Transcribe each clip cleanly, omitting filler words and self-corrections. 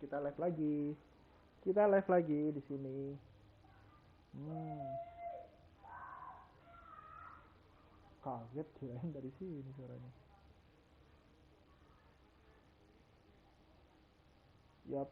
kita live lagi. Kita live lagi di sini. Kaget kirain dari sini suaranya. Yap.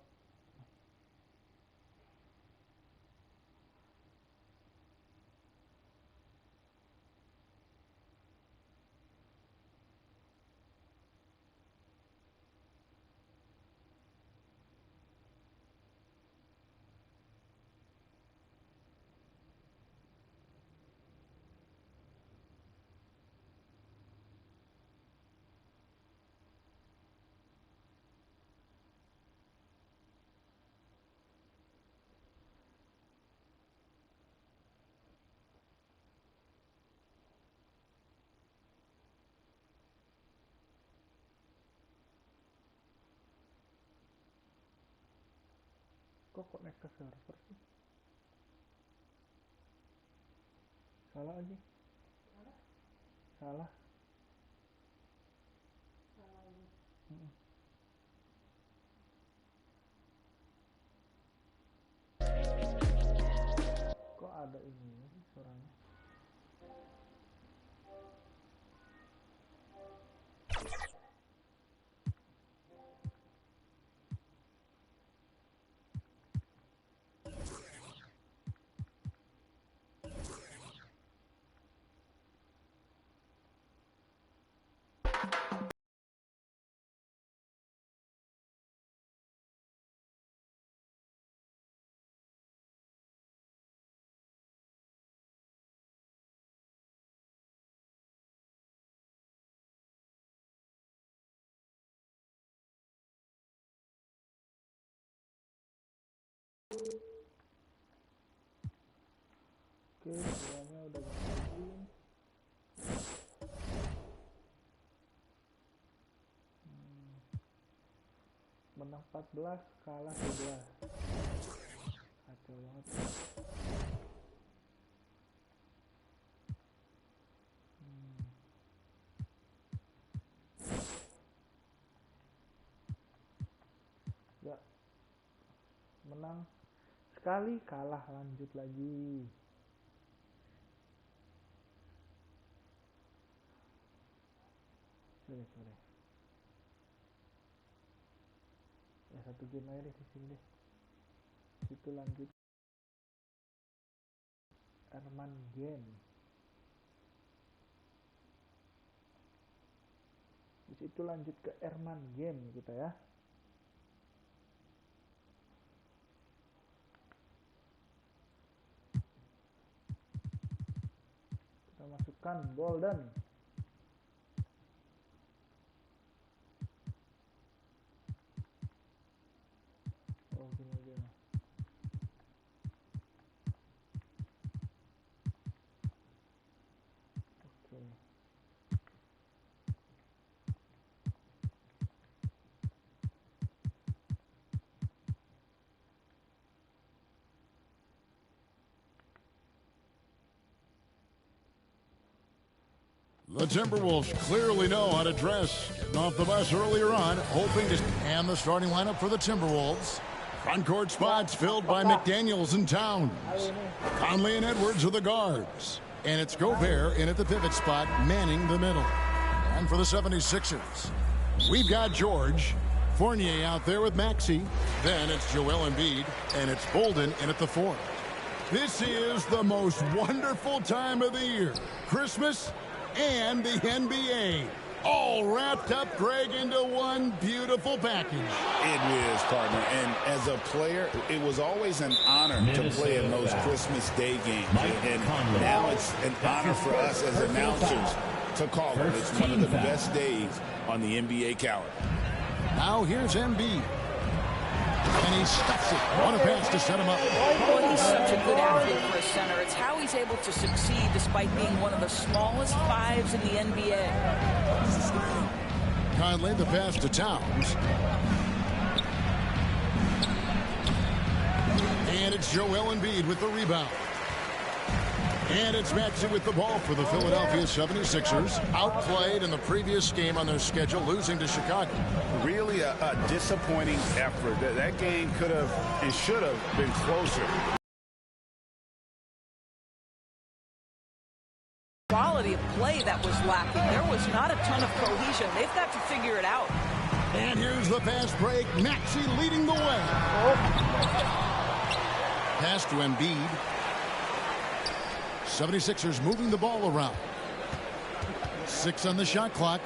Kok connect ke server sih? Salah aja. Salah. Kok ada ini suaranya? Oke, semuanya udah gantiin. Menang 14, kalah 12. Kacau banget. Ya, menang sekali, kalah lanjut lagi. Sorry. Ya satu game aja deh di sini deh. Situ lanjut Erman game. Di situ lanjut ke Erman game kita ya. Kita masukkan Bolden. Oh gini aja. Oke. The Timberwolves clearly know how to dress. Getting off the bus earlier on, hoping to... And the starting lineup for the Timberwolves. Front court spots filled by McDaniels and Towns. Conley and Edwards are the guards. And it's Gobert in at the pivot spot, manning the middle. And for the 76ers, we've got George. Fournier out there with Maxey. Then it's Joel Embiid, and it's Bolden in at the fourth. This is the most wonderful time of the year. Christmas and the NBA. All wrapped up, Greg, into one beautiful package. It is, partner. And as a player, it was always an honor to play in those Christmas Day games. And now it's an honor for us as announcers to call it. It's one of the best days on the NBA calendar. Now here's Embiid. And he stuffs it. What a pass to set him up. Well, he's such a good athlete for a center. It's how he's able to succeed despite being one of the smallest fives in the NBA. Conley, the pass to Towns. And it's Joel Embiid with the rebound. And it's Maxey with the ball for the Philadelphia 76ers. Outplayed in the previous game on their schedule, losing to Chicago. Really a disappointing effort. That game could have and should have been closer. Quality of play that was lacking. There was not a ton of cohesion. They've got to figure it out. And here's the fast break. Maxey leading the way. Pass to Embiid. 76ers moving the ball around. 6 on the shot clock.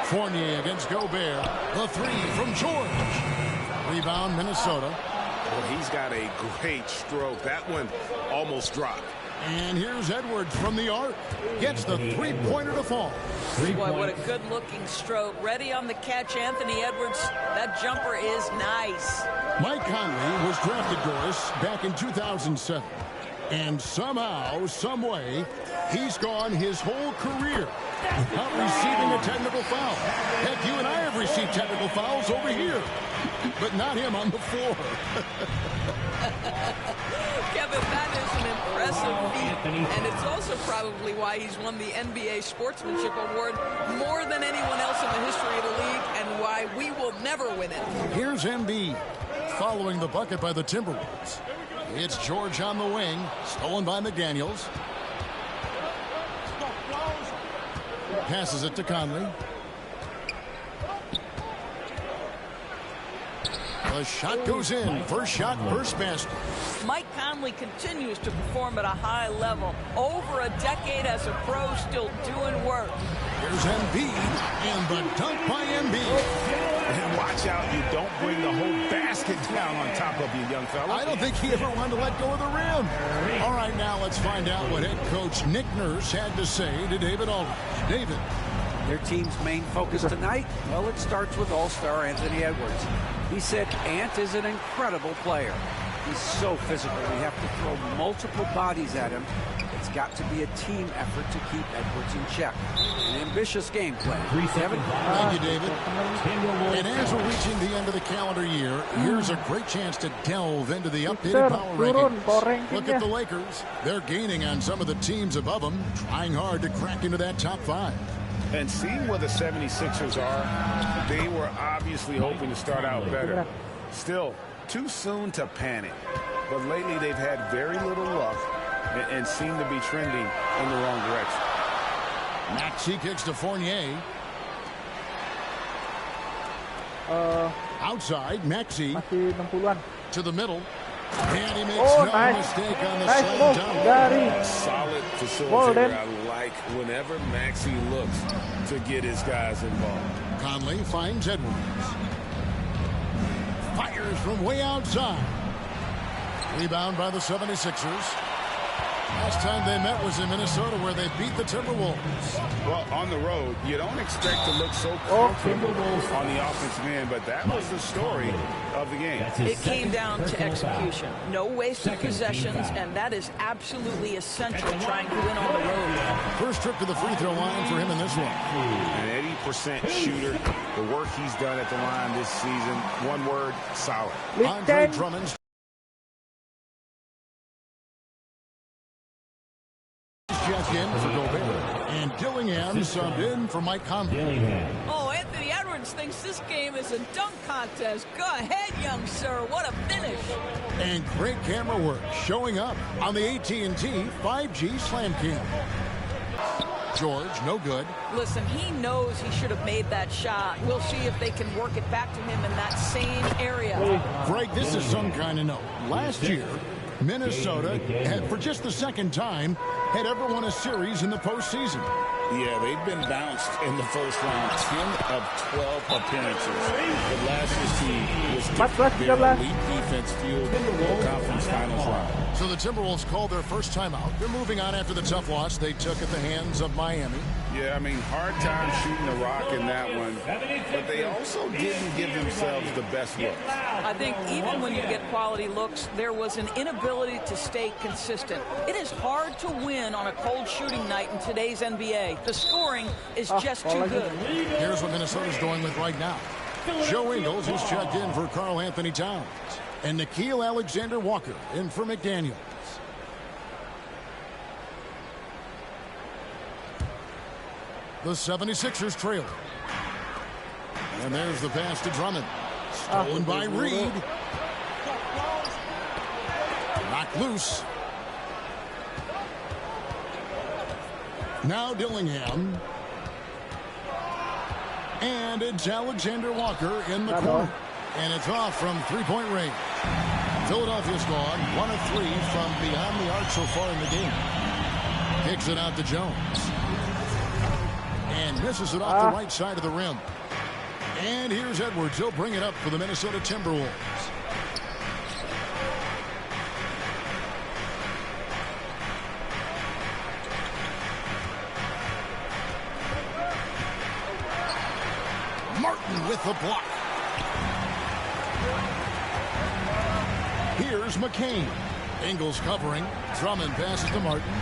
Fournier against Gobert. The 3 from George. Rebound, Minnesota. Well, he's got a great stroke. That one almost dropped. And here's Edwards from the arc. Gets the three-pointer to fall. Boy, what a good-looking stroke. Ready on the catch, Anthony Edwards. That jumper is nice. Mike Conley was drafted, Doris, back in 2007. And somehow, someway, he's gone his whole career without receiving a technical foul. Heck, you and I have received technical fouls over here, but not him on the floor. Kevin, that is an impressive feat, and it's also probably why he's won the NBA Sportsmanship Award more than anyone else in the history of the league, and why we will never win it. Here's Embiid following the bucket by the Timberwolves. It's George on the wing, stolen by McDaniels. Passes it to Conley. The shot goes in. First shot, first basket. Mike Conley continues to perform at a high level. Over a decade as a pro, still doing work. Here's Embiid, and the dunk by Embiid. And watch out, you don't bring the whole basket down on top of you, young fella. I don't think he ever wanted to let go of the rim. All right, now let's find out what head coach Nick Nurse had to say to David Aldridge. David. Their team's main focus tonight, well, it starts with all-star Anthony Edwards. He said Ant is an incredible player. He's so physical. We have to throw multiple bodies at him. It's got to be a team effort to keep Edwards in check. An ambitious game plan. Kevin? Thank you, David. And as we're reaching the end of the calendar year, here's a great chance to delve into the updated power rankings. Look at the Lakers. They're gaining on some of the teams above them, trying hard to crack into that top 5. And seeing where the 76ers are, they were obviously hoping to start out better. Still, too soon to panic. But lately they've had very little luck and seem to be trending in the wrong direction. Maxey kicks to Fournier. Outside, Maxey to the middle. And he makes no mistake on the slam dunk. Dari. Solid facilitator. Bolden. I like whenever Maxey looks to get his guys involved. Conley finds Edwards. Fires from way outside. Rebound by the 76ers. Last time they met was in Minnesota, where they beat the Timberwolves. Well, on the road, you don't expect to look so comfortable on the offensive end, but that was the story of the game. It came down to execution. No wasted possessions, and that is absolutely essential trying to win on the road. First trip to the free throw line for him in this one. An 80% shooter. The work he's done at the line this season, one word, solid. Andre Drummond. Check in for Gobert. And Dillingham subbed in for Mike Conley. Oh, Anthony Edwards thinks this game is a dunk contest. Go ahead, young sir. What a finish. And great camera work showing up on the AT&T 5G Slam Cam. George, no good. Listen, he knows he should have made that shot. We'll see if they can work it back to him in that same area. Greg, this is some kind of note. Last year, Minnesota had, for just the second time, had ever won a series in the postseason. Yeah, they've been bounced in the first round, 10 of 12 appearances. But last year's team was different. Their elite defense fueled the conference finals round. So the Timberwolves called their first timeout. They're moving on after the tough loss they took at the hands of Miami. Yeah, I mean, hard time shooting the rock in that one. But they also didn't give themselves the best looks. I think even when you get quality looks, there was an inability to stay consistent. It is hard to win on a cold shooting night in today's NBA. The scoring is just too good. Here's what Minnesota's going with right now. Joe Ingles is checked in for Karl Anthony Towns. And Nikhil Alexander-Walker in for McDaniels. The 76ers trail. And there's the pass to Drummond. Stolen by Reed. Knocked loose. Now Dillingham. And it's Alexander-Walker in the corner. And it's off from three-point range. Philadelphia's gone 1 of 3 from beyond the arc so far in the game. Kicks it out to Jones. And misses it off the right side of the rim. And here's Edwards. He'll bring it up for the Minnesota Timberwolves. Martin with the block. Here's McCain. Ingles covering. Drummond passes to Martin.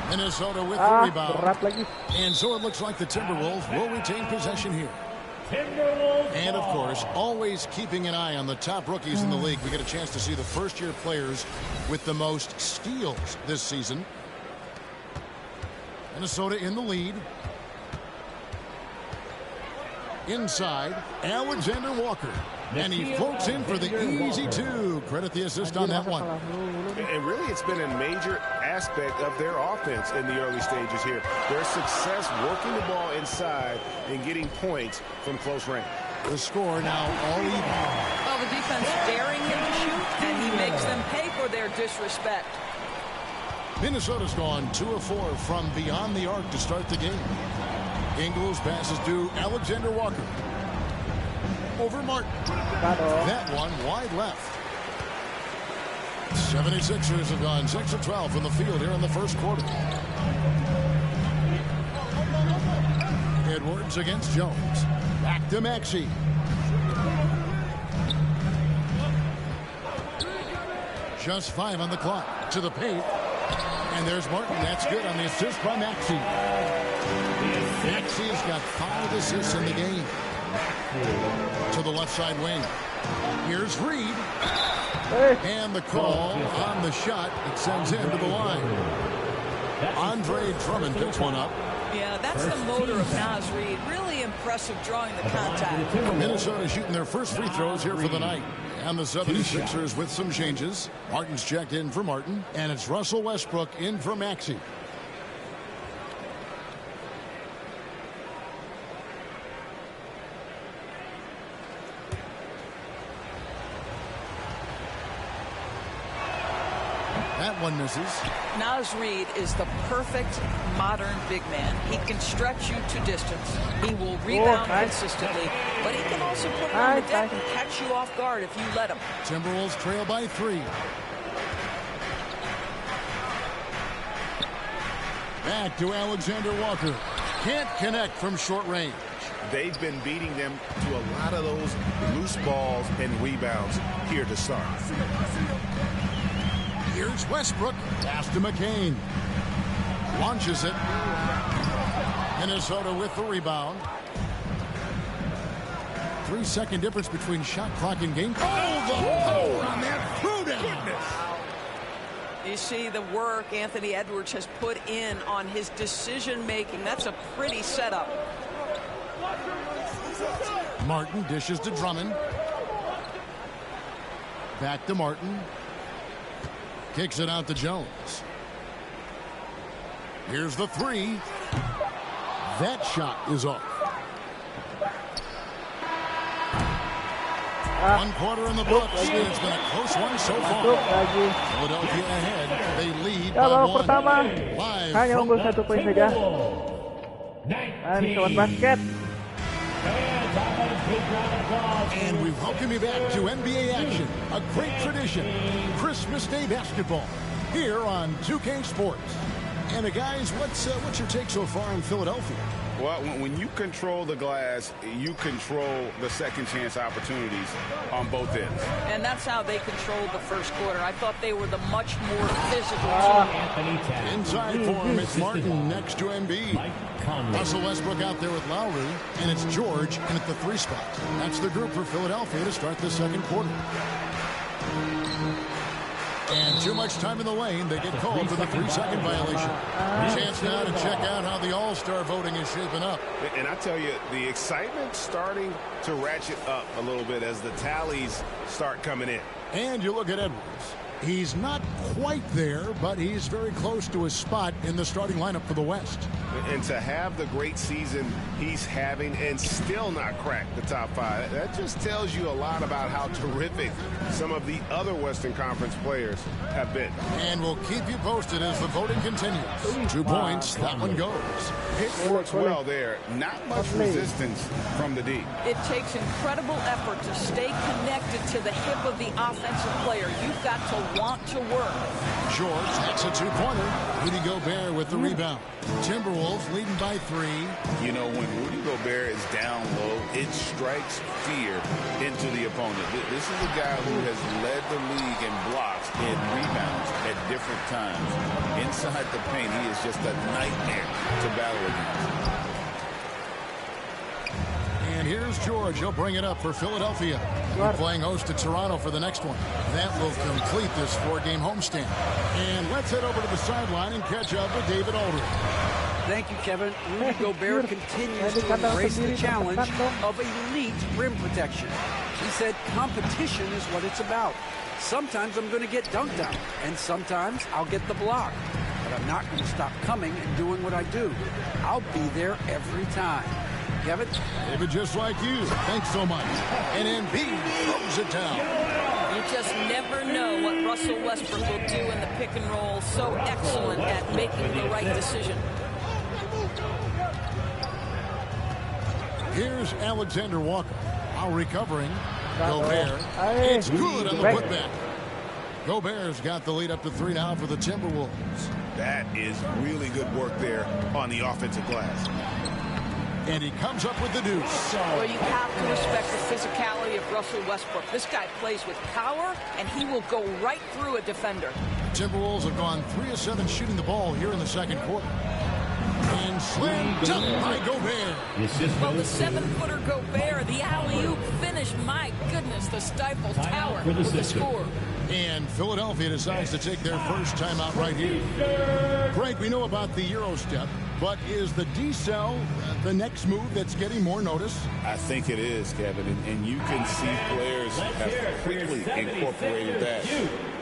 Minnesota with the rebound. And so it looks like the Timberwolves will retain possession here. And, of course, always keeping an eye on the top rookies in the league. We get a chance to see the first-year players with the most steals this season. Minnesota in the lead. Inside, Alexander-Walker. And he floats in for the easy two. Credit the assist on that one. And really, it's been a major aspect of their offense in the early stages here. Their success working the ball inside and getting points from close range. The score now all even. Well, the defense daring him to shoot, and he makes them pay for their disrespect. Minnesota's gone 2 of 4 from beyond the arc to start the game. Ingles passes to Alexander-Walker. Over Martin. That one wide left. 76ers have gone 6 of 12 from the field here in the first quarter. Edwards against Jones. Back to Maxey. Just 5 on the clock. To the paint. And there's Martin. That's good on the assist by Maxey. Maxey's got 5 assists in the game. To the left side wing. Here's Reed. And the call on the shot. It sends him to the line. Andre Drummond picks one up. Yeah, that's the motor of Naz Reid. Really impressive drawing the contact. Minnesota shooting their first free throws here for the night. And the 76ers with some changes. Martin's checked in for Martin. And it's Russell Westbrook in for Maxey. That one misses. Naz Reid is the perfect modern big man. He can stretch you to distance. He will rebound consistently, but he can also put it on the deck and catch you off guard if you let him. Timberwolves trail by 3. Back to Alexander-Walker. Can't connect from short range. They've been beating them to a lot of those loose balls and rebounds here to start. Here's Westbrook. Pass to McCain. Launches it. Minnesota with the rebound. 3-second difference between shot clock and game. Oh, the power on that throwdown. You see the work Anthony Edwards has put in on his decision-making. That's a pretty setup. Martin dishes to Drummond. Back to Martin. Kicks it out to Jones. Here's the 3. That shot is off. 1 quarter in the books. It's been a close one so far. Philadelphia ahead. They lead by 1. Live Hanya from unggul 1 poin saja. Dan Sobat Basket. And we welcome you back to NBA action, a great tradition, Christmas Day basketball, here on 2K Sports. And guys, what's your take so far in Philadelphia? Well, when you control the glass, you control the second chance opportunities on both ends. And that's how they controlled the first quarter. I thought they were the much more physical team. Inside for him, it's Martin next to Embiid. Russell Westbrook out there with Lowry, and it's George in at the 3 spot. That's the group for Philadelphia to start the second quarter. And too much time in the lane. They get called for the 3-second violation. Chance now to check out how the All-Star voting is shaping up. And I tell you, the excitement's starting to ratchet up a little bit as the tallies start coming in. And you look at Edwards. He's not quite there, but he's very close to his spot in the starting lineup for the West. And to have the great season he's having and still not crack the top 5, that just tells you a lot about how terrific some of the other Western Conference players have been. And we'll keep you posted as the voting continues. 2 points, that one goes. It works well there. Not much resistance from the D. It takes incredible effort to stay connected to the hip of the offensive player. You've got to want to work. George, that's a 2-pointer. Rudy Gobert with the rebound. Timberwolves leading by 3. You know, when Rudy Gobert is down low, it strikes fear into the opponent. This is a guy who has led the league in blocks and rebounds at different times. Inside the paint, he is just a nightmare to battle against. And here's George. He'll bring it up for Philadelphia. We're playing host to Toronto for the next one. That will complete this 4-game homestand. And let's head over to the sideline and catch up with David Aldridge. Thank you, Kevin. Rudy Gobert continues to embrace the challenge of elite rim protection. He said competition is what it's about. Sometimes I'm going to get dunked on, and sometimes I'll get the block. But I'm not going to stop coming and doing what I do. I'll be there every time. Kevin? David, just like you. Thanks so much. And Embiid throws it down. You just never know what Russell Westbrook will do in the pick and roll. So excellent at making the right decision. Here's Alexander Walker. Now recovering. Gobert. It's good on the putback. Gobert's got the lead up to 3 now for the Timberwolves. That is really good work there on the offensive glass. And he comes up with the deuce. Well, you have to respect the physicality of Russell Westbrook. This guy plays with power, and he will go right through a defender. Timberwolves have gone 3 of 7 shooting the ball here in the second quarter. And slam dunk by Gobert. Well, the 7-footer Gobert, the alley-oop finish. My goodness, the Stifle Tower with the score. And Philadelphia decides to take their first timeout right here. Greg, we know about the Euro step, but is the decel the next move that's getting more notice? I think it is, Kevin, and you can see players have quickly incorporated that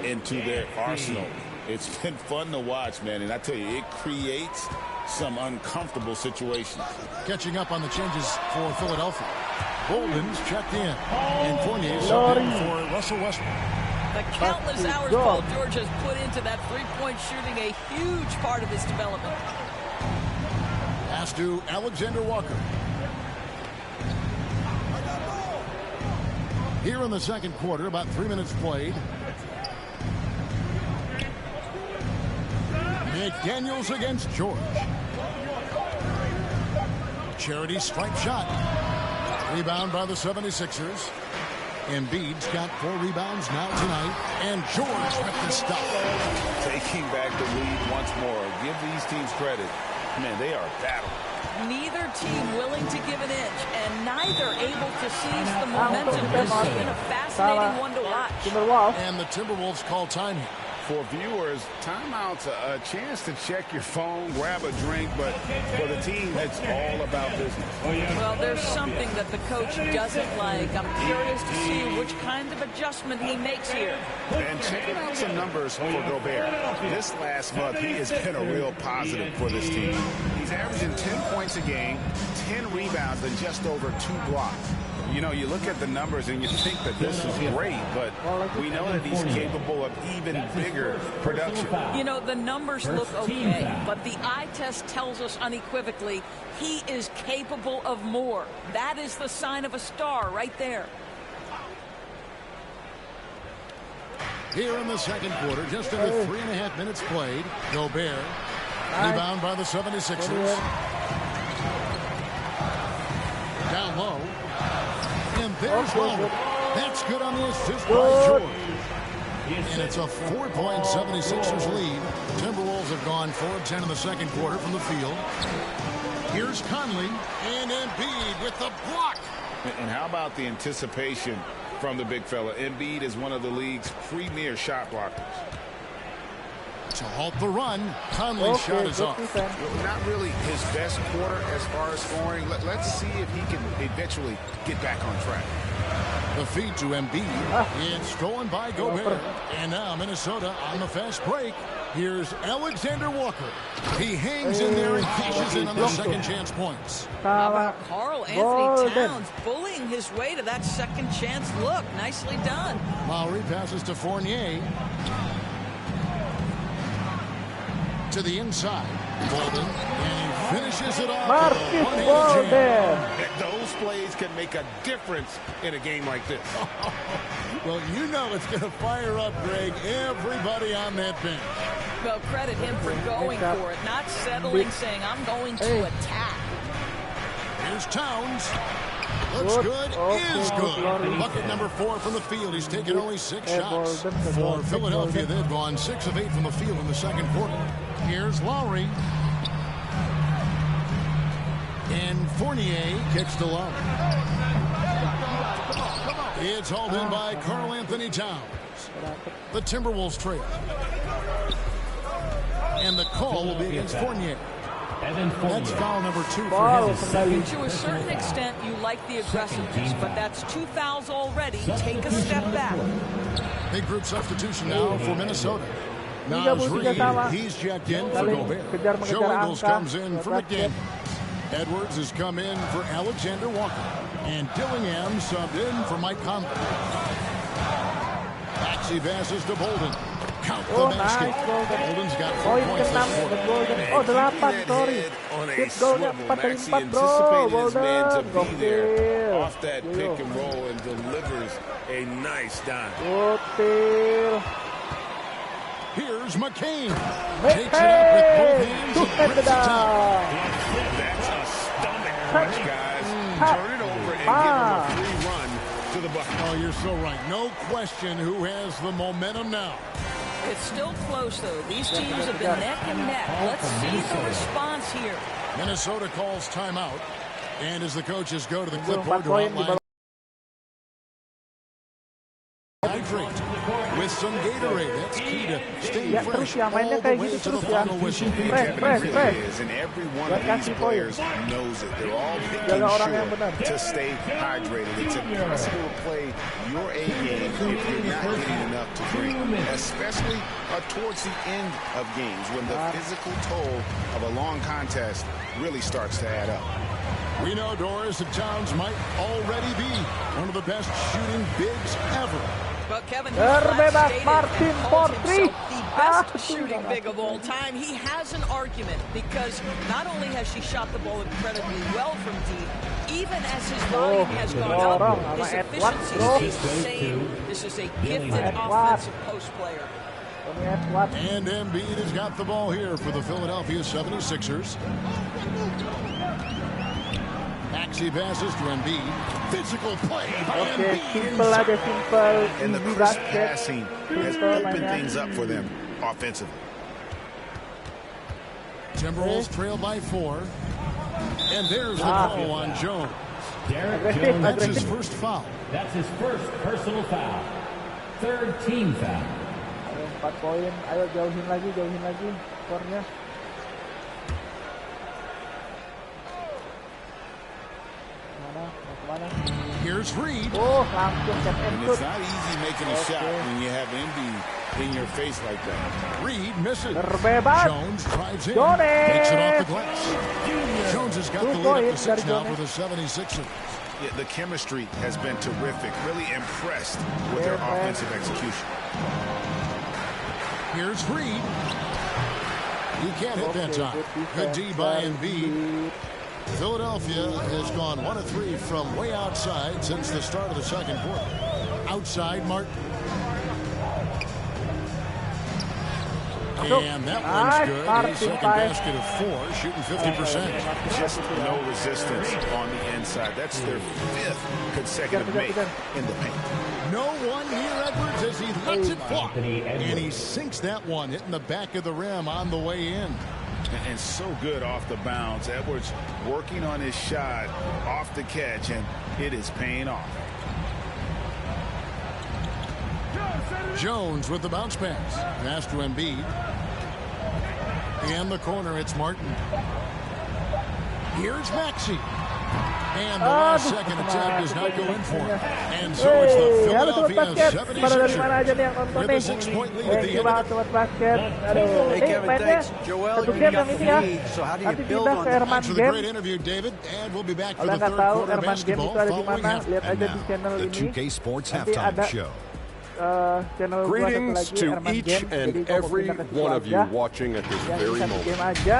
into their arsenal. It's been fun to watch, man, and I tell you, it creates some uncomfortable situations. Catching up on the changes for Philadelphia. Bolden's checked in, and Fournier's subbed in for Russell Westbrook. The countless hours Paul George has put into that three-point shooting, a huge part of his development. Pass to Alexander Walker. Here in the second quarter, about 3 minutes played. McDaniels against George. Charity stripe shot. Rebound by the 76ers. Embiid's got 4 rebounds now tonight. And George with the stop. Taking back the lead once more. Give these teams credit. Man, they are battling. Neither team willing to give an inch, and neither able to seize the momentum. This has been a fascinating one to watch. And the Timberwolves call time here. For viewers, timeout's a chance to check your phone, grab a drink, but for the team, it's all about business. Well, there's something that the coach doesn't like. I'm curious to see which kind of adjustment he makes here. And checking out some numbers for Gobert. This last month, he has been a real positive for this team. He's averaging 10 points a game, 10 rebounds, and just over 2 blocks. You know, you look at the numbers and you think that this is great, but we know that he's capable of even bigger production. You know, the numbers look okay, but the eye test tells us unequivocally he is capable of more. That is the sign of a star right there. Here in the second quarter, just under 3.5 minutes played. Gobert. Rebound by the 76ers. low. And there's Lowry. That's good on the assist by George. And it's a 4-point 76ers lead. Timberwolves have gone 4 of 10 in the second quarter from the field. Here's Conley and Embiid with the block. And how about the anticipation from the big fella? Embiid is one of the league's premier shot blockers. To halt the run, Conley's shot is off. Not really his best quarter as far as scoring. Let's see if he can eventually get back on track. The feed to Embiid. It's stolen by Gobert. And now Minnesota on the fast break. Here's Alexander Walker. He hangs in there and cashes in on the second chance points. How about Karl Anthony Towns bullying his way to that second chance look? Nicely done. Lowry passes to Fournier. To the inside. Bolden. And he finishes it off. Bolden. Those plays can make a difference in a game like this. Well, you know it's going to fire up, Greg, everybody on that bench. Well, credit him for going for it, not settling, saying, I'm going to attack. Here's Towns. Looks good, is good. Bucket number 4 from the field. He's taken only 6 shots. For Philadelphia, they've gone 6 of 8 from the field in the second quarter. Here's Lowry. And Fournier kicks to Lowry. It's hauled in by Karl Anthony Towns. The Timberwolves trail. And the call will be against Fournier. That's foul number 2 for him. To a certain extent, you like the aggressiveness, but that's 2 fouls already. Take a step back. Big group substitution now for Minnesota. Nas Reed, he's checked in for Gobert. Joe Ingles comes in for McDaniels. Edwards has come in for Alexander Walker. And Dillingham subbed in for Mike Conley. Maxey passes to Bolden. Count the basket. Bolden's got 4 points this quarter. On a swivel, Maxey anticipated his man to be there off that pick and roll and delivers a nice dime. Here's McCain. Takes it up with both hands and rips it down. That's a stomach punch, guys. Turn it over and give him a free run to the bucket. Oh, you're so right. No question who has the momentum now. It's still close, though. These teams have been neck and neck. Let's see the response here. Minnesota calls timeout. And as the coaches go to the clipboard to outline hydrate with some Gatorade. That's key to staying fresh all the way to the final whistle. And every one of these players knows it. They're all making sure to stay hydrated. It's impossible to play your A game if you're not getting enough to drink, especially towards the end of games when the physical toll of a long contest really starts to add up. We know, Doris, that Towns might already be one of the best shooting bigs ever. But Kevin, Martin for 3. The best shooting big of all time. He has an argument because not only has she shot the ball incredibly well from deep, even as his volume has gone up, his efficiency stays the same. This is a gifted offensive post player. And Embiid has got the ball here for the Philadelphia 76ers. Maxey passes to Embiid. Physical play by Embiid. And the crisp passing has opened things up for them offensively. Timberwolves trail by 4. And there's the call on Jones. That's his first foul. That's his first personal foul. Third team foul. 4 poin. Ayo jauhin lagi skornya. Here's Reed. And it's not easy making a shot when you have Embiid in your face like that. Reed misses. Jones drives in. Takes it off the glass. Jones has got the lead up to 6 now for the 76ers. Yeah, the chemistry has been terrific. Really impressed with their offensive execution. Here's Reed. He can't hit that time. Good D by Embiid. Philadelphia has gone 1 of 3 from way outside since the start of the second quarter. Outside, Martin. And that one's good. His second basket of 4, shooting 50%. Just no resistance on the end inside. That's their 5th consecutive make in the paint. No one near Edwards as he lets it fly. And he sinks that one, hitting the back of the rim on the way in. And so good off the bounce. Edwards working on his shot off the catch, and it is paying off. Jones with the bounce pass. Pass to Embiid. In the corner, it's Martin. Here's Maxey. And the last second attempt does not go in for him. And so it's the Philadelphia 76ers with a 6-point lead at the end of Sobat Basket. Hey, Kevin, thanks. Joel, you got the lead, so how do you build on that? Thanks for the great interview, David. And we'll be back for the third quarter of basketball following halftime. And now, the 2K Sports Halftime Show. Greetings to each and every one of you watching at this very moment.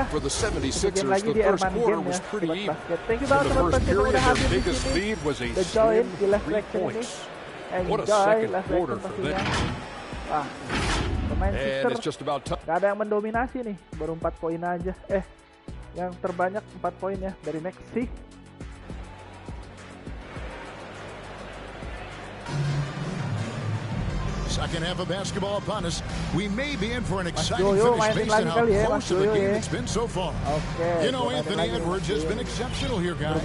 For the 76ers, the first quarter was pretty even. In the first period, their biggest lead was a slim 3 points. What a second quarter for them. And it's just about time. Gak ada yang mendominasi nih, baru 4 poin aja. Yang terbanyak 4 poin ya dari Maxey. Second half of basketball upon us. We may be in for an exciting finish based on how close of a game it's been so far. You know, Anthony Edwards has been exceptional here, guys.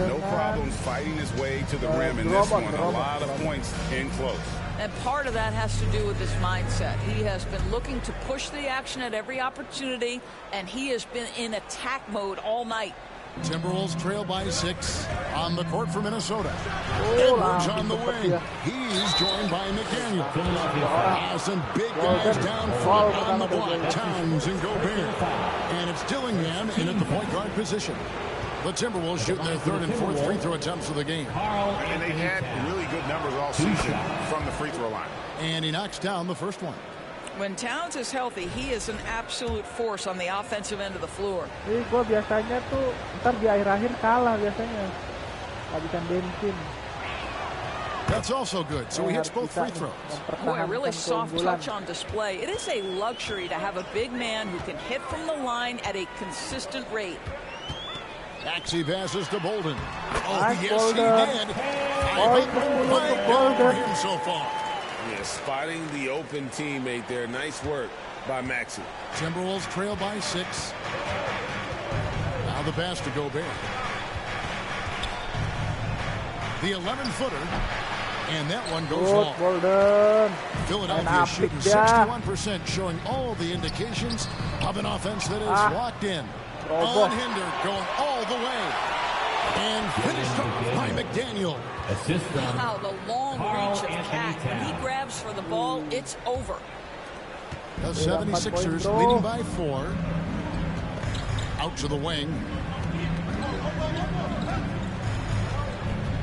No problems fighting his way to the rim in this one. A lot of points in close. And part of that has to do with his mindset. He has been looking to push the action at every opportunity, and he has been in attack mode all night. Timberwolves trail by 6 on the court for Minnesota. Edwards on the wing. He's joined by McDaniel. Some big guys down front on the block. Towns and Gobert. And it's Dillingham in at the point guard position. The Timberwolves shooting their 3rd and 4th free throw attempts of the game. And they've had really good numbers all season from the free throw line. And he knocks down the first one. When Towns is healthy, he is an absolute force on the offensive end of the floor. Gue biasanya tuh ntar di akhir-akhir kalah biasanya. Habisan bensin. That's also good. So he hits both free throws. Boy, a really soft touch on display. It is a luxury to have a big man who can hit from the line at a consistent rate. Maxey passes to Bolden. Oh, yes, he did. 5 for him so far. Yeah, spotting the open teammate there. Nice work by Maxey. Timberwolves trail by 6. Now the pass to Gobert. The 11-footer. And that one goes long. Bolden. Philadelphia shooting 61%, showing all the indications of an offense that is locked in. Unhindered, going all the way. And finished off by McDaniel. Wow, the long reach of Cat. When he grabs for the ball, it's over. The 76ers leading by 4. Out to the wing.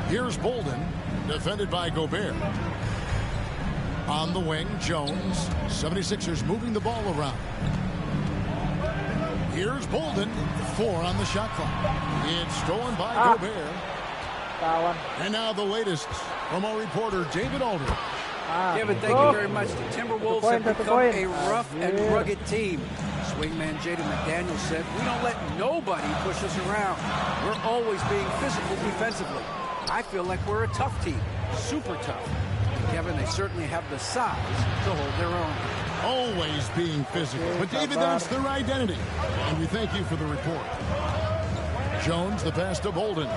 Here's Bolden, defended by Gobert. On the wing, Jones. 76ers moving the ball around. Here's Bolden, 4 on the shot clock. It's stolen by Gobert. And now the latest from our reporter, David Aldridge. Kevin, thank you very much. The Timberwolves have become a rough and rugged team. Swingman Jaden McDaniel said, "We don't let nobody push us around. We're always being physical defensively. I feel like we're a tough team, super tough." Kevin, they certainly have the size to hold their own. Always being physical. But, David, that's their identity. And we thank you for the report. Jones, the pass to Bolden.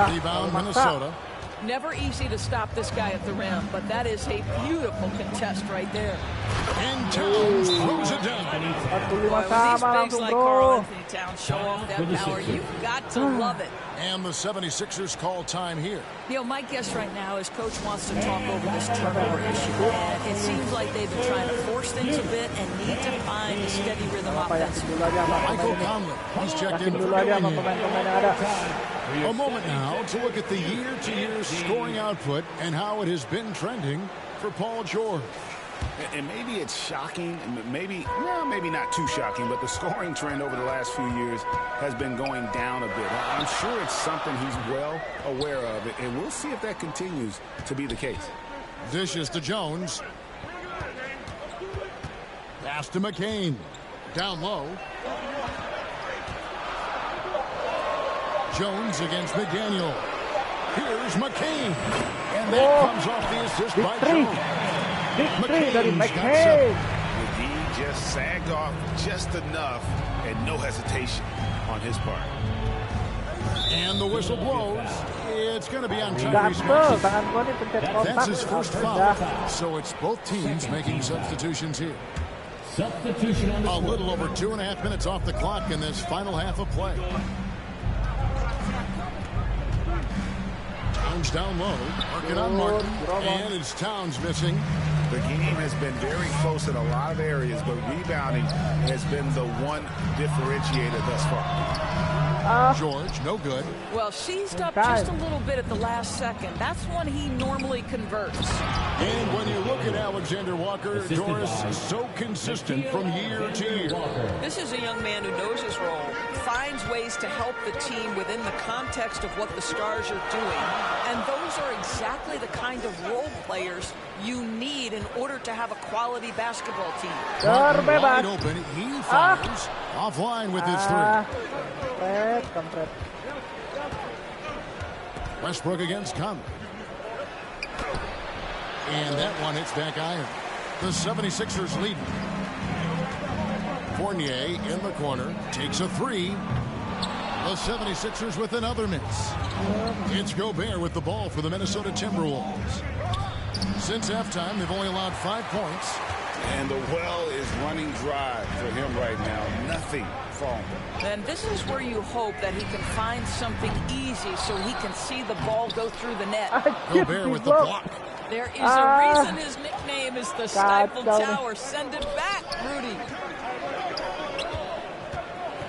Rebound, Minnesota. Never easy to stop this guy at the rim, but that is a beautiful contest right there. And Towns throws it down. Boy, when these bigs like Karl Anthony Towns show off that power, you've got to love it. And the 76ers call time here. You know, my guess right now is Coach wants to talk over this turnover issue. And it seems like they've been trying to force things a bit and need to find a steady rhythm offensively. Michael Conley, he's checked in for a moment now to look at the year-to-year scoring output and how it has been trending for Paul George. And maybe it's shocking, maybe not too shocking, but the scoring trend over the last few years has been going down a bit. I'm sure it's something he's well aware of, and we'll see if that continues to be the case. Dishes to Jones. Pass to McCain. Down low. Jones against McDaniel. Here's McCain. And that comes off the assist by Jones. McCain's got 7. McGee just sagged off just enough and no hesitation on his part. And the whistle blows. It's going to be on Tyrese Maxey. That's his first foul. So it's both teams making substitutions here. Substitution on the A little over 2.5 minutes off the clock in this final half of play. Towns down low, working on Martin, and it's Towns missing. The game has been very close in a lot of areas, but rebounding has been the one differentiator thus far. George, no good. Well, seized up just a little bit at the last second. That's when he normally converts. And when you look at Alexander Walker, Doris, so consistent from year to year. This is a young man who knows his role, finds ways to help the team within the context of what the Stars are doing. And those are exactly the kind of role players you need in order to have a quality basketball team. Wide open, he fires offline with his 3. Westbrook against Conley. And that one hits back iron. The 76ers lead. Fournier in the corner takes a 3. The 76ers with another miss. It's Gobert with the ball for the Minnesota Timberwolves. Since halftime, they've only allowed 5 points. And the well is running dry for him right now. Nothing falling. And this is where you hope that he can find something easy so he can see the ball go through the net. Gobert with the block. There is a reason his nickname is the Stifle Tower. Send it back, Rudy.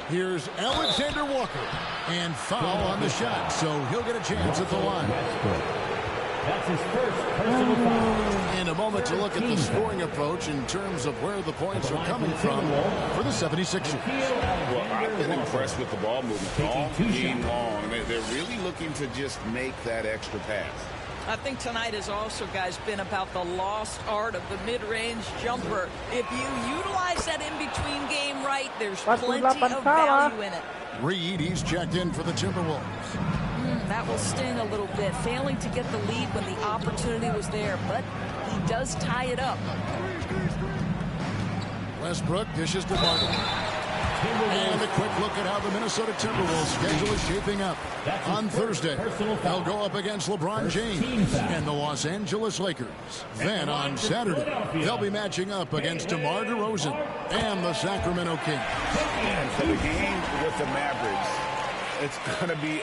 Here's Alexander Walker. And foul on the shot, so he'll get a chance at the line. That's his first personal foul. In a moment to look at the scoring approach in terms of where the points are coming from for the 76ers. Well, I've been impressed with the ball movement all game long. They're really looking to just make that extra pass. I think tonight has also, guys, been about the lost art of the mid-range jumper. If you utilize that in-between game right, there's plenty of value in it. Reed, he's checked in for the Timberwolves. That will sting a little bit, failing to get the lead when the opportunity was there, but he does tie it up. Westbrook dishes to Martin. And a quick look at how the Minnesota Timberwolves schedule is shaping up. On Thursday, they'll go up against LeBron James and the Los Angeles Lakers. Then on Saturday, they'll be matching up against DeMar DeRozan and the Sacramento Kings. And for the game with the Mavericks, it's going to be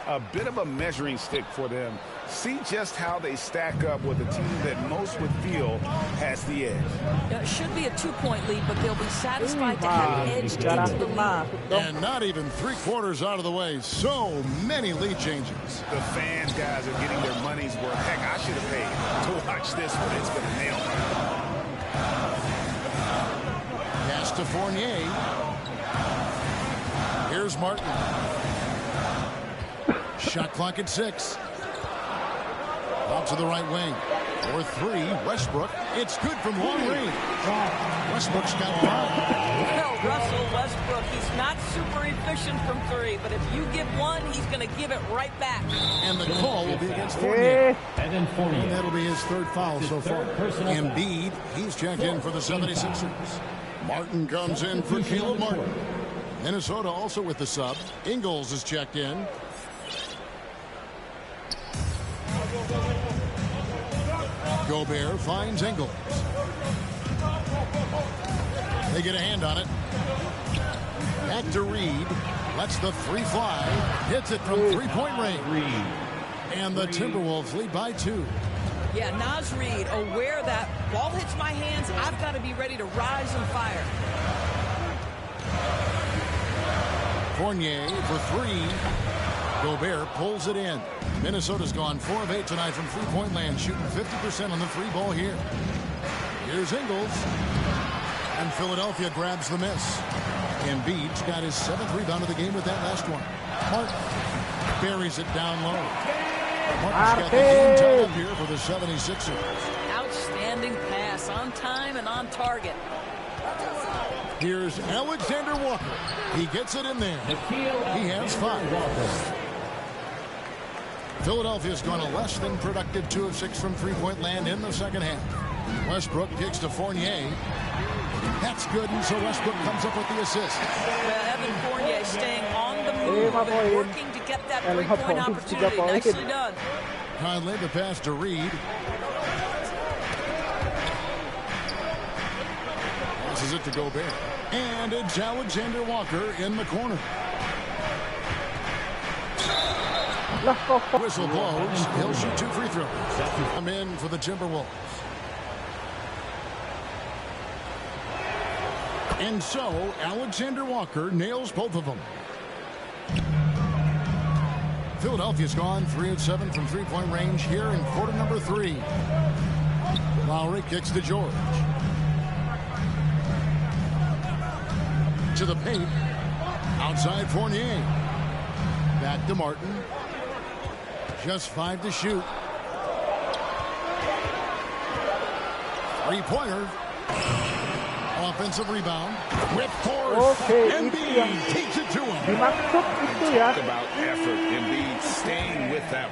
a bit of a measuring stick for them. See just how they stack up with a team that most would feel has the edge. It should be a 2-point lead, but they'll be satisfied to have edged into the lead. And not even 3/4 out of the way. So many lead changes. The fans, guys, are getting their money's worth. Heck, I should have paid to watch this one. It's going to nail me. Pass to Fournier. Here's Martin. Shot clock at 6. Out to the right wing. For 3, Westbrook. It's good from long range. Westbrook's got 5. Well, Russell Westbrook, he's not super efficient from 3, but if you give one, he's going to give it right back. And the call will be against Fournier. And then Fournier. And that'll be his 3rd foul so far. Embiid, he's checked in for the 76ers. Martin comes in for Caleb Martin. Minnesota also with the sub. Ingles is checked in. Gobert finds Ingles. They get a hand on it. Back to Reed. Lets the 3 fly. Hits it from 3-point range. And the Timberwolves lead by 2. Yeah, Naz Reid, aware that ball hits my hands, I've got to be ready to rise and fire. Fournier for 3. Gobert pulls it in. Minnesota's gone 4 of 8 tonight from 3-point land, shooting 50% on the 3 ball here. Here's Ingles. And Philadelphia grabs the miss. Embiid's got his 7th rebound of the game with that last one. Martin buries it down low. Martin's got the game tied up here for the 76ers. Outstanding pass, on time and on target. Here's Alexander Walker. He gets it in there. He has 5. Philadelphia's gone a less than productive 2 of 6 from three-point land in the second half. Westbrook kicks to Fournier. That's good, and so Westbrook comes up with the assist. Evan Fournier staying on the move and working to get that three-point opportunity. Nicely done. Conley, the pass to Reed. Passes it to Gobert. And it's Alexander Walker in the corner. Whistle blows. He'll shoot 2 free throws. Come in for the Timberwolves. And so, Alexander Walker nails both of them. Philadelphia's gone 3 of 7 from three-point range here in quarter number 3. Lowry kicks to George. To the paint. Outside Fournier. Back to Martin. Just 5 to shoot. Three-pointer. Offensive rebound. With force. Embiid takes it to him. Talk about effort. Embiid staying with them.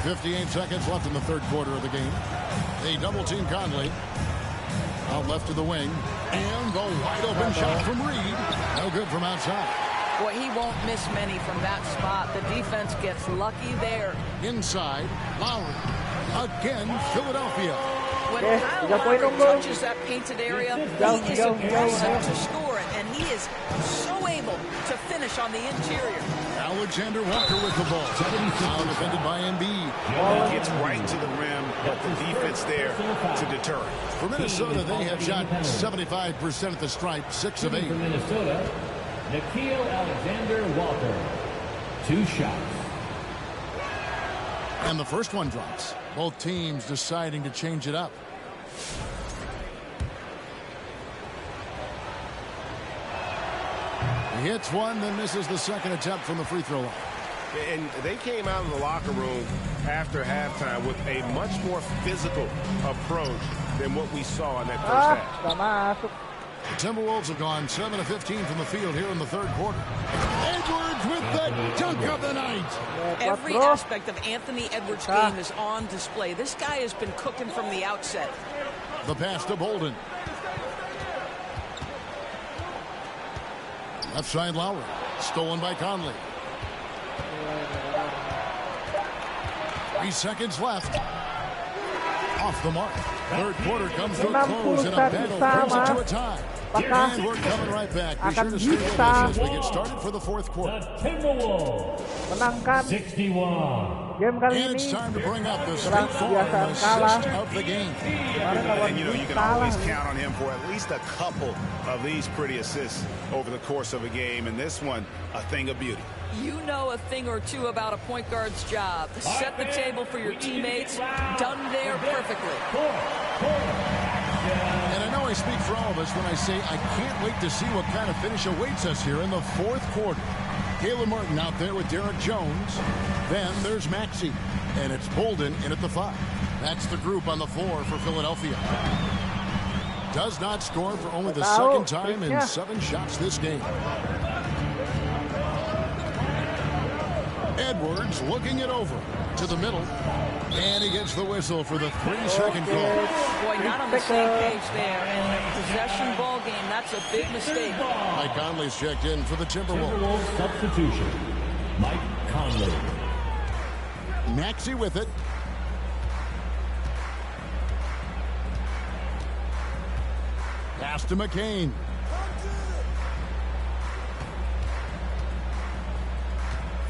58 seconds left in the third quarter of the game. They double-team Conley. Out left to the wing. And the wide-open shot from Reed. No good from outside. Boy, he won't miss many from that spot. The defense gets lucky there. Inside, Lowry. Again, Philadelphia. When Kyle Lowry touches that painted area, he is aggressive to score it, and he is so able to finish on the interior. Alexander Walker with the ball. Now defended by Embiid. Gets right to the rim, but the defense there to deter it. For Minnesota, they have shot 75% at the stripe, 6 of 8. For Minnesota, Nickeil Alexander-Walker. 2 shots. And the first one drops. Both teams deciding to change it up. He hits one, then misses the second attempt from the free throw line. And they came out of the locker room after halftime with a much more physical approach than what we saw in that first half. The Timberwolves have gone 7 of 15 from the field here in the third quarter. Edwards with the dunk of the night. Every aspect of Anthony Edwards' game is on display. This guy has been cooking from the outset. The pass to Bolden. Left side Lowry. Stolen by Conley. 3 seconds left. Off the mark. Third quarter comes to a close and a battle brings it to a tie. And we're coming right back. Be sure to stay with us as we get started for the fourth quarter. The Timberwolves 61. And it's time to bring up the State Farm assist of the game. And you can always count on him for at least a couple of these pretty assists over the course of a game. And this one, a thing of beauty. You know a thing or two about a point guard's job. Set the table for your teammates. Done there perfectly. And I know I speak for all of us when I say I can't wait to see what kind of finish awaits us here in the fourth quarter. Caleb Martin out there with Derek Jones. Then there's Maxey. And it's Bolden in at the 5. That's the group on the floor for Philadelphia. Does not score for only the second time in 7 shots this game. Edwards looking it over to the middle. And he gets the whistle for the 3-second call. Boy, not on the same page there. And a possession ball game, that's a big mistake. Mike Conley's checked in for the Timberwolves. Timberwolves substitution. Mike Conley. Maxey with it. Pass to McCain.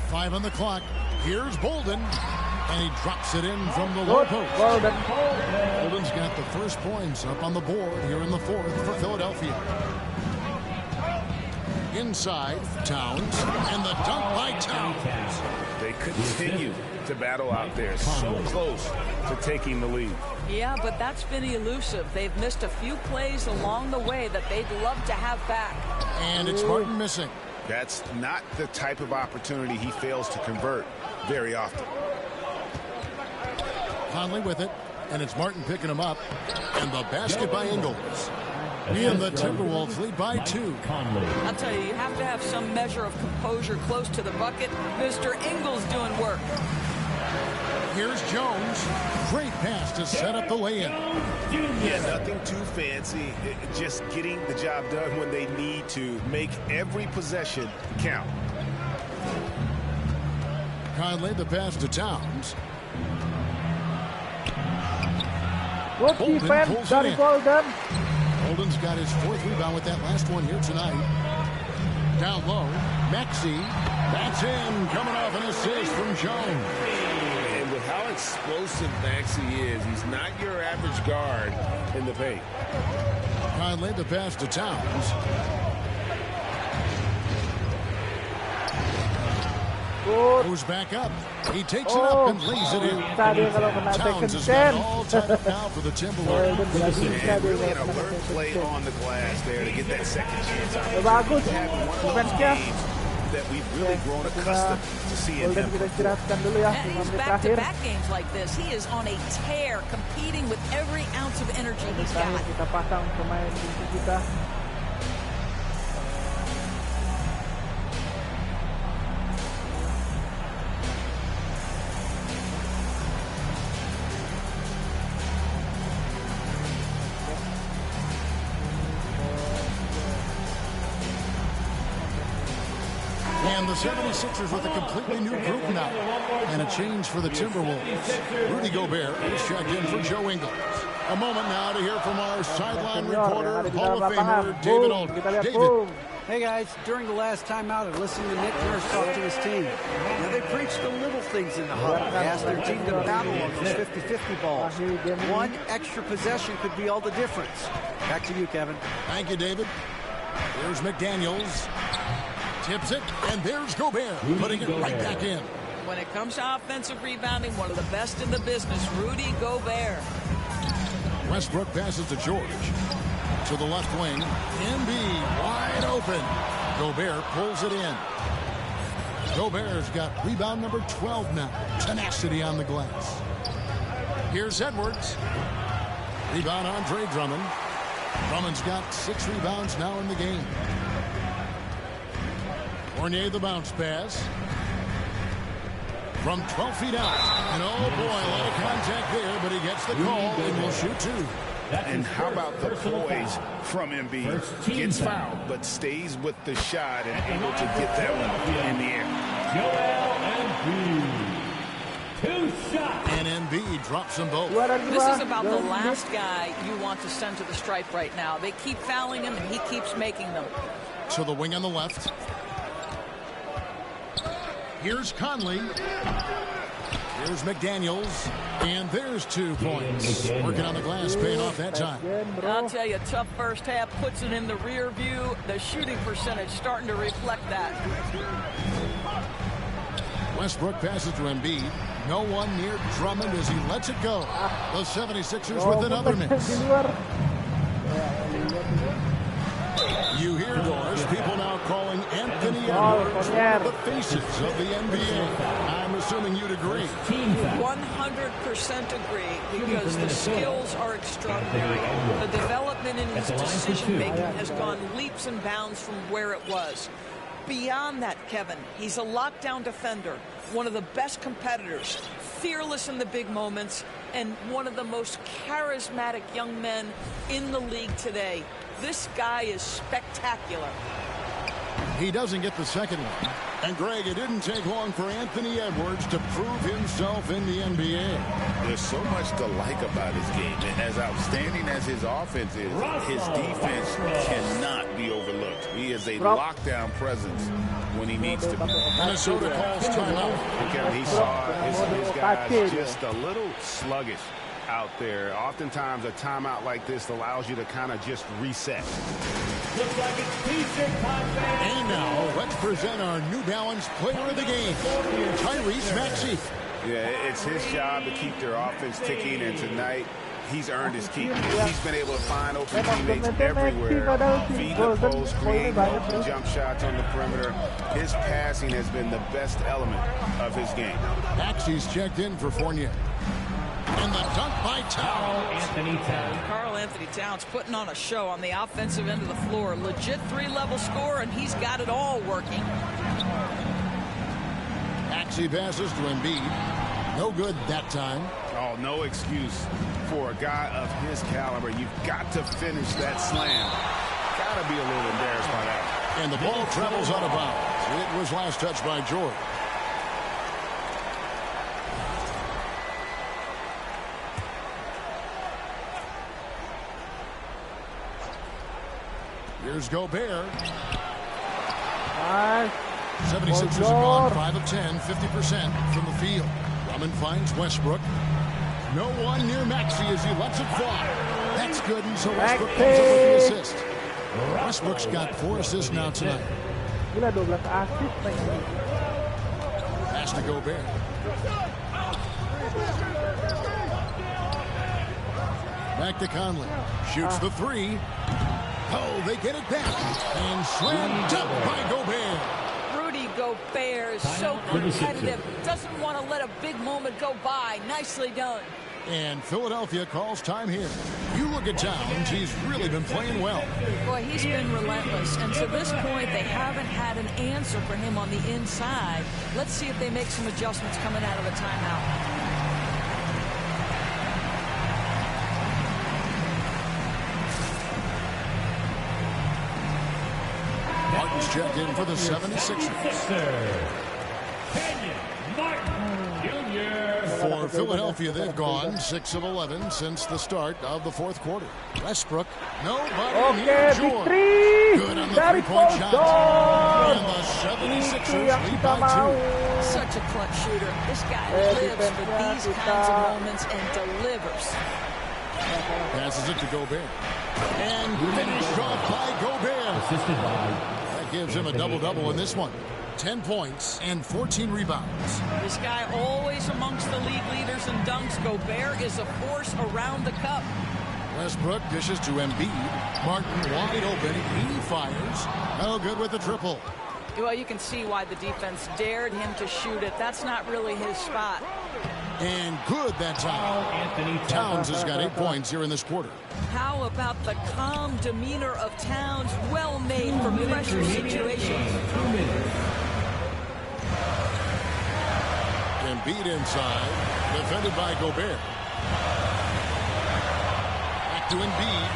Five on the clock. Here's Bolden. And he drops it in from the low post. Bolden's got the first points up on the board here in the fourth for Philadelphia. Inside, Towns. And the dunk by Towns. They continue to battle out there. So close to taking the lead. Yeah, but that's been elusive. They've missed a few plays along the way that they'd love to have back. And it's Martin missing. That's not the type of opportunity he fails to convert very often. Conley with it, and it's Martin picking him up, and the basket by Ingles. And the Timberwolves lead by 2. I'll tell you, you have to have some measure of composure close to the bucket. Mr. Ingles doing work. Here's Jones. Great pass to set up the lay-in. Yeah, nothing too fancy. Just getting the job done when they need to. Make every possession count. Conley the pass to Towns. Good defense dari Bolden. Bolden's got his 4th rebound with that last one here tonight. Down low, Maxey. That's in, coming off an assist from Jones. And with how explosive Maxey is, he's not your average guard in the paint. Conley the pass to Towns. Goes back up. He takes it up and lays it in. Towns has got all tied up now for the Timberwolves. And really an alert play on the glass there to get that second chance out. That we've really grown accustomed to seeing him. And he's back-to-back games like this. He is on a tear, competing with every ounce of energy he's got. And the 76ers with a completely new group now. And a change for the Timberwolves. Rudy Gobert is checked in for Joe Ingles. A moment now to hear from our sideline reporter, Hall of Famer David Aldridge. David. Hey guys, during the last timeout, I listened to Nick Nurse talk to his team. Now they preached the little things in the huddle. They asked their team to battle on these 50-50 balls. One extra possession could be all the difference. Back to you, Kevin. Thank you, David. Here's McDaniels. Tips it, and there's Gobert, putting it right back in. When it comes to offensive rebounding, one of the best in the business, Rudy Gobert. Westbrook passes to George. To the left wing, Embiid wide open. Gobert pulls it in. Gobert's got rebound number 12 now. Tenacity on the glass. Here's Edwards. Rebound Andre Drummond. Drummond's got 6 rebounds now in the game. Fournier the bounce pass. From 12 feet out. And oh boy, a lot of contact there, but he gets the call and will shoot 2. And how about the poise from Embiid? Gets fouled, but stays with the shot and able to get that one in the air. Joel Embiid. 2 shots. And Embiid drops them both. This is about the last guy you want to send to the stripe right now. They keep fouling him, and he keeps making them. To the wing on the left. Here's Conley. Here's McDaniels. And there's 2 points. Working on the glass, paying off that time. I'll tell you, tough first half, puts it in the rear view. The shooting percentage starting to reflect that. Westbrook passes to Embiid. No one near Drummond as he lets it go. The 76ers with another miss. You hear noise. People now calling Anthony Edwards one of the faces of the NBA. I'm assuming you'd agree. 100% agree, because the skills are extraordinary. The development in his decision-making has gone leaps and bounds from where it was. Beyond that, Kevin, he's a lockdown defender, one of the best competitors, fearless in the big moments, and one of the most charismatic young men in the league today. This guy is spectacular. He doesn't get the second one. And, Greg, it didn't take long for Anthony Edwards to prove himself in the NBA. There's so much to like about his game. And as outstanding as his offense is, his defense cannot be overlooked. He is a lockdown presence when he needs to be. Minnesota calls timeout. Okay, he saw his guys just a little sluggish out there. Oftentimes a timeout like this allows you to kind of just reset. Looks like it's T-shirt time. And now let's present our New Balance player of the game, Tyrese Maxey. Yeah, it's his job to keep their offense ticking, and tonight he's earned his keep. He's been able to find open teammates everywhere. Feed the post, create open jump shots on the perimeter. His passing has been the best element of his game. Maxey's checked in for Fournier. And the dunk by Towns. Karl Anthony Towns putting on a show on the offensive end of the floor. Legit 3-level score, and he's got it all working. Maxey passes to Embiid. No good that time. Oh, no excuse for a guy of his caliber. You've got to finish that slam. Got to be a little embarrassed by that. And the ball travels out of bounds. It was last touched by George. Here's Gobert. 76ers have gone 5 of 10, 50% from the field. Drummond finds Westbrook. No one near Maxey as he lets it fly. That's good, and so Westbrook comes up with the assist. Westbrook's got 4 assists now tonight. Gila 12 assist main. Pass to Gobert. Back to Conley. Shoots the 3. Oh, they get it back. And slammed up by Gobert. Rudy Gobert is so competitive. Doesn't want to let a big moment go by. Nicely done. And Philadelphia calls time here. You look at Towns, he's really been playing well. Boy, he's been relentless. And to this point, they haven't had an answer for him on the inside. Let's see if they make some adjustments coming out of a timeout. Martin's checked in for the 76ers. For Philadelphia, they've gone 6 of 11 since the start of the 4th quarter. Westbrook, nobody near George. Good on the 3-point shot. And the 76ers lead by 2. Such a clutch shooter. This guy lives for these kinds of moments and delivers. Passes it to Gobert. And finished off by Gobert. That gives him a double-double in this one. 10 points and 14 rebounds. This guy always amongst the league leaders in dunks. Gobert is a force around the cup. Westbrook dishes to Embiid. Martin wide open. He fires. No good with the triple. Well, you can see why the defense dared him to shoot it. That's not really his spot. And good that time. Towns has got 8 points here in this quarter. How about the calm demeanor of Towns? Well made for pressure situations. Embiid inside. Defended by Gobert. Back to Embiid.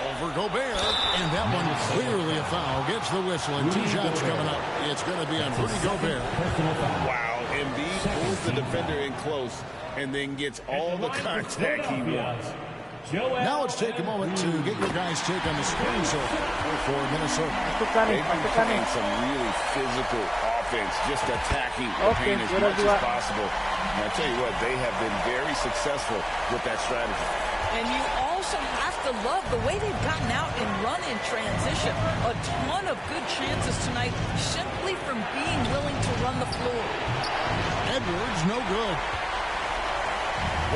Over Gobert. And that one clearly a foul. Gets the whistle and 2 shots coming up. It's going to be on Rudy Gobert. Wow. Embiid pulls the defender in close and then gets all the contact he wants. Now let's take a moment to get your guys' take on the scoring so for Minnesota. They've been playing some really physical offense, just attacking the paint as much as possible. And I tell you what, they have been very successful with that strategy. And you also have to love the way they've gotten out and run in transition. A ton of good chances tonight simply from being willing to run the floor. Edwards, no good.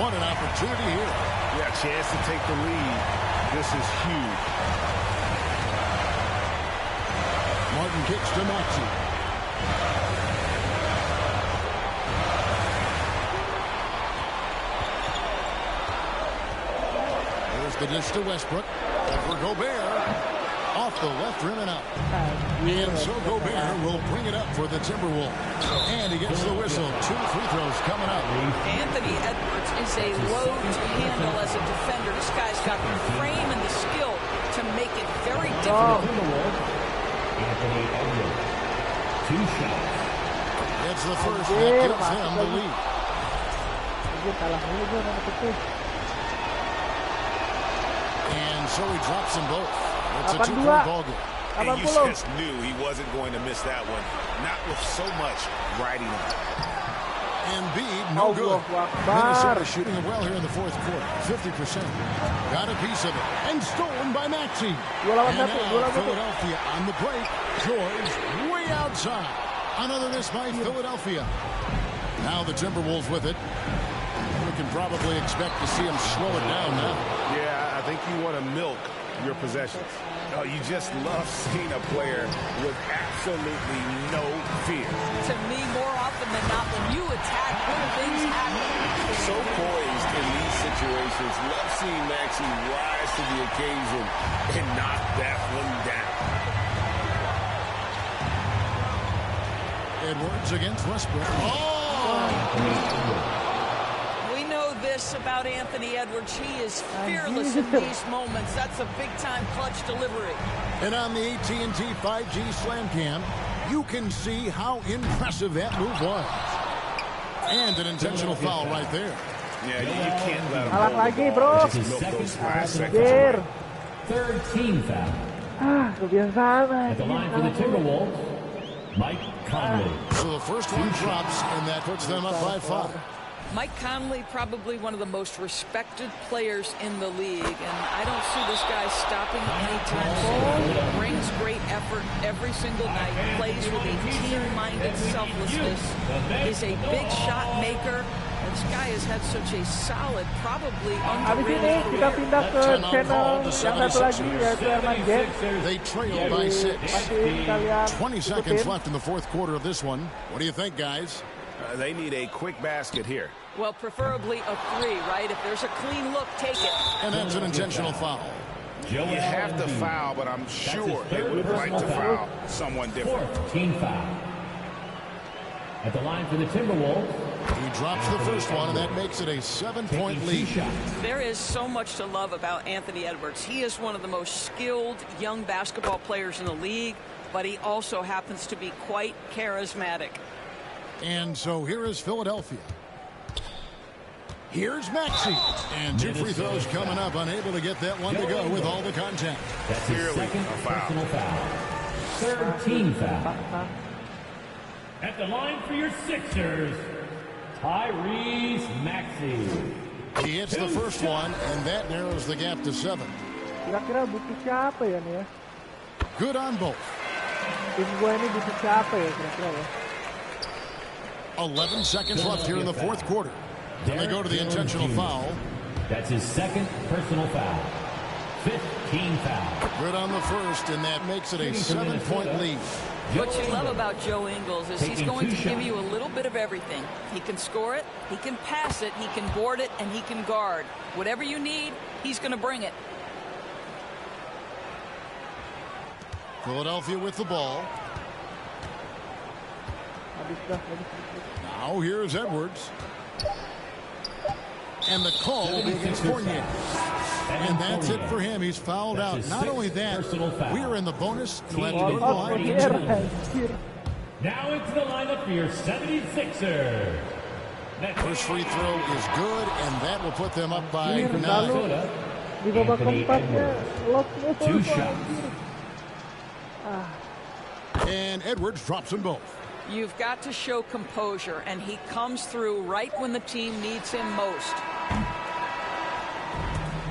What an opportunity here. Yeah, chance to take the lead. This is huge. Martin kicks to Maxey. There's the dish to Westbrook. Over Gobert. Off the left rim and out. And so Gobert will bring it up for the Timberwolves. And he gets the whistle. 2 free throws coming up. Anthony Edwards is a load to handle as a defender. This guy's got the frame and the skill to make it very difficult. Anthony Edwards. 2 shots. It's the first that gives him the lead. And so he drops them both. It's a 2-point ball game. And you just knew he wasn't going to miss that one. Not with so much riding on it. Embiid, no good. Minnesota shooting it well here in the 4th quarter. 50%. Got a piece of it. And stolen by Maxey. And now Philadelphia on the break. George way outside. Another miss by Philadelphia. Now the Timberwolves with it. We can probably expect to see him slow it down now. Yeah, I think you want to milk your possessions. Oh, you just love seeing a player with absolutely no fear. To me, more often often than not, when you attack, good things happen. So poised in these situations. Love seeing Maxey rise to the occasion and knock that one down. Edwards against Westbrook. We know this about Anthony Edwards. He is fearless in these moments. That's a big-time clutch delivery. And on the AT&T 5G Slam Cam, you can see how impressive that move was. And an intentional foul right there. Yeah, you can't let him Alang lagi, bro. Anjir. Third team foul. Kebiasaan. At the line for the Timberwolves, Mike Conley. So the first one drops, and that puts them up by 5. Mike Conley, probably one of the most respected players in the league, and I don't see this guy stopping anytime soon. He brings great effort every single night, plays with a team-minded selflessness, is a big shot maker. This guy has had such a solid, probably Habis ini underrated kita career. pindah ke channel yang satu lagi, yaitu Erman Sahputra. They trail by 6. Masih kalian 20 seconds ikutin. left in the fourth quarter of this one. What do you think, guys? They need a quick basket here. Well, preferably a 3, right? If there's a clean look, take it. And that's an intentional foul. You have to foul, but I'm sure they would like to foul someone different. Fourth team foul. At the line for the Timberwolves, He drops the first one, and that makes it a 7-point lead. There is so much to love about Anthony Edwards. He is one of the most skilled young basketball players in the league, but he also happens to be quite charismatic. And so here is Philadelphia. Here's Maxey. And 2 free throws coming up, unable to get that one to go with all the contact. that's his second personal foul. Third team foul. At the line for your Sixers, Tyrese Maxey. He hits the first one, and that narrows the gap to 7. Kira-kira butuh siapa ya nih ya? Good on both. Tim gue ini butuh siapa ya kira-kira ya? 11 seconds left here in the fourth quarter. Then they go to the intentional foul. That's his second personal foul. Fifth team foul. Good on the first, and that makes it a 7-point lead. What you love about Joe Ingles is he's going to give you a little bit of everything. He can score it, he can pass it, he can board it, and he can guard. Whatever you need, he's going to bring it. Philadelphia with the ball. Now here's Edwards. And the call will be against Fournier. And that's it for him. He's fouled out. Not only that, we are in the bonus. And we'll have to go to the line. Now into the lineup for your 76ers. First free throw is good, and that will put them up by 9. Di babak keempatnya lock 2 shots. And Edwards drops them both. You've got to show composure, and he comes through right when the team needs him most.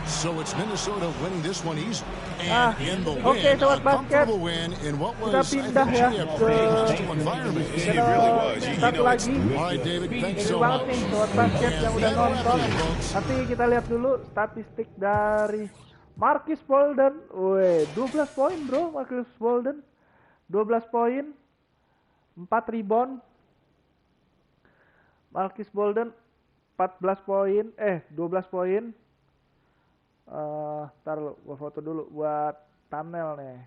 So it's Minnesota winning this one easy. And in the win, okay, a comfortable win in what was, I think, a pretty hostile environment. It really was. Satu lagi. All right, David, thanks so banget much. nih Sobat Basket yang udah nonton. folks. Nanti kita lihat dulu statistik dari Marcus Bolden. Wih, 12 poin bro, Marcus Bolden. 12 poin. 4 rebound. Marcus Bolden 14 poin, 12 poin. Ntar lu, gua foto dulu buat thumbnail nih.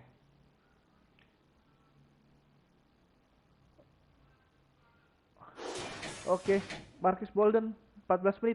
Oke, Marcus Bolden 14 menit